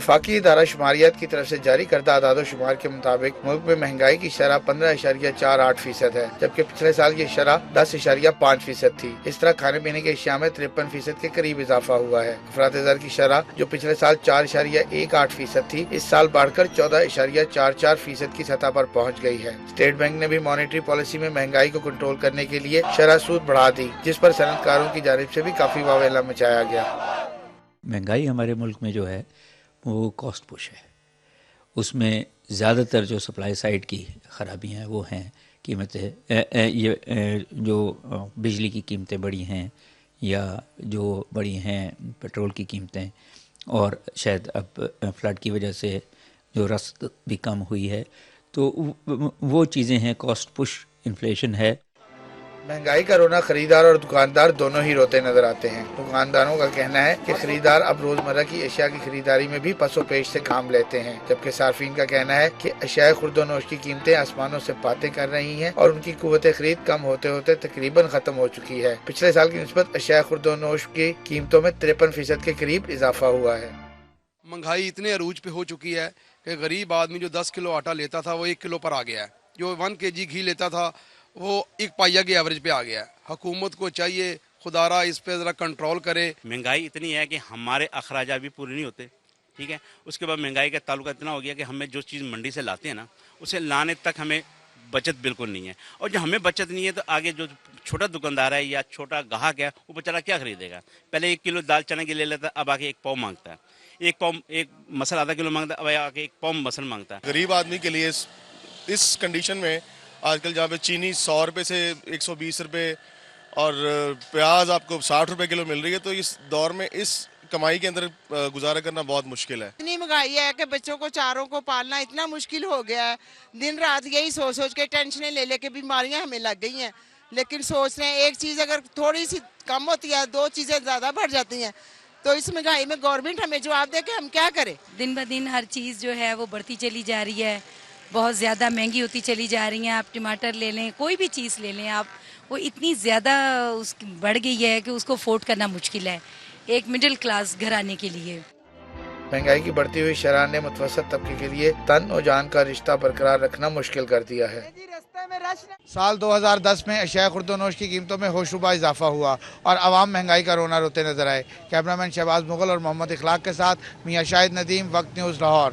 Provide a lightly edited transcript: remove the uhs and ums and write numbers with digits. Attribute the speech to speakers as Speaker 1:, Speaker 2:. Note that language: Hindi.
Speaker 1: वफाकी इदारा शुमारियात की तरफ से जारी करदा आदादोशुमार के मुताबिक मुल्क में महंगाई की शरह 15.48% है, जबकि पिछले साल की शरह 10.5% थी। इस तरह खाने पीने की अशिया में 53% के करीब इजाफा हुआ है। अफराद-ए-ज़र की शरह जो पिछले साल 4.18% थी, इस साल बढ़कर 14.44% की सतह पर पहुँच गई है। स्टेट बैंक ने भी मॉनेटरी पॉलिसी में महंगाई को कंट्रोल करने के लिए शरह सूद बढ़ा दी, जिस पर सनतकारों की जानिब से भी काफी वावेला मचाया गया।
Speaker 2: महंगाई हमारे मुल्क में जो है वो कॉस्ट पुश है। उसमें ज़्यादातर जो सप्लाई साइड की ख़राबियाँ हैं वो हैं कीमतें, ये जो बिजली की कीमतें बढ़ी हैं या जो बढ़ी हैं पेट्रोल की कीमतें, और शायद अब फ्लड की वजह से जो रसद भी कम हुई है, तो वो चीज़ें हैं। कॉस्ट पुश इन्फ्लेशन है।
Speaker 1: महंगाई का रोना खरीदार और दुकानदार दोनों ही रोते नजर आते हैं। दुकानदारों का कहना है कि खरीदार अब रोजमर्रा की अशिया की खरीदारी में भी पसोपेश से काम लेते हैं, जबकि सार्फिन का कहना है कि अशिया खुर्दोनोश की कीमतें आसमानों से बातें कर रही हैं और उनकी कुव्वत खरीद कम होते होते तकरीबन खत्म हो चुकी है। पिछले साल की निस्बत अशिया खुर्दोनोश की कीमतों में 53% के करीब इजाफा हुआ है।
Speaker 3: महंगाई इतने अरूज पे हो चुकी है कि गरीब आदमी जो 10 किलो आटा लेता था वो 1 किलो पर आ गया है। जो 1 kg घी लेता था वो 1 पाइया के एवरेज पे आ गया है। हुकूमत को चाहिए खुदारा इस पे ज़रा कंट्रोल करे।
Speaker 4: महंगाई इतनी है कि हमारे अखराजात भी पूरे नहीं होते, ठीक है। उसके बाद महंगाई का ताल्लुक इतना हो गया कि हमें जो चीज़ मंडी से लाते हैं ना, उसे लाने तक हमें बचत बिल्कुल नहीं है। और जब हमें बचत नहीं है तो आगे जो छोटा दुकानदार है या छोटा ग्राहक है वो बेचारा क्या खरीदेगा। पहले 1 किलो दाल चने की ले लेता, अब आके 1 पाव मांगता है। 1 पाव, एक मसल आधा किलो मांगता है, अब आके 1 पाव मसल मांगता है।
Speaker 5: गरीब आदमी के लिए इस कंडीशन में आजकल जहाँ पे चीनी 100 रुपये से 120 रुपये और प्याज आपको 60 रुपये किलो मिल रही है, तो इस दौर में इस कमाई के अंदर गुजारा करना बहुत मुश्किल है।
Speaker 6: इतनी महंगाई है कि बच्चों को चारों को पालना इतना मुश्किल हो गया है। दिन रात यही सोच सोच के टेंशनें ले लेके बीमारियां हमें लग गई हैं। लेकिन सोच रहे हैं एक चीज़ अगर थोड़ी सी कम होती है, 2 चीज़ें ज़्यादा बढ़ जाती हैं, तो इस महंगाई में गवर्नमेंट हमें जवाब दे के हम क्या करें।
Speaker 7: दिन ब दिन हर चीज़ जो है वो बढ़ती चली जा रही है, बहुत ज़्यादा महंगी होती चली जा रही हैं। आप टमाटर ले लें, कोई भी चीज़ ले लें आप, वो इतनी ज़्यादा उसकी बढ़ गई है कि उसको अफोर्ड करना मुश्किल है एक मिडिल क्लास घराने के लिए।
Speaker 1: महंगाई की बढ़ती हुई शरह ने मुतवसत तबके के लिए तन और जान का रिश्ता बरकरार रखना मुश्किल कर दिया है। साल 2010 में अशिया खुर्दोनोश की कीमतों में होशरुबा इजाफा हुआ और अवाम महंगाई का रोना रोते नजर आए। कैमरामैन शहबाज मुगल और मोहम्मद इखलाक के साथ मियां शाहिद नदीम, वक्त न्यूज़, लाहौर।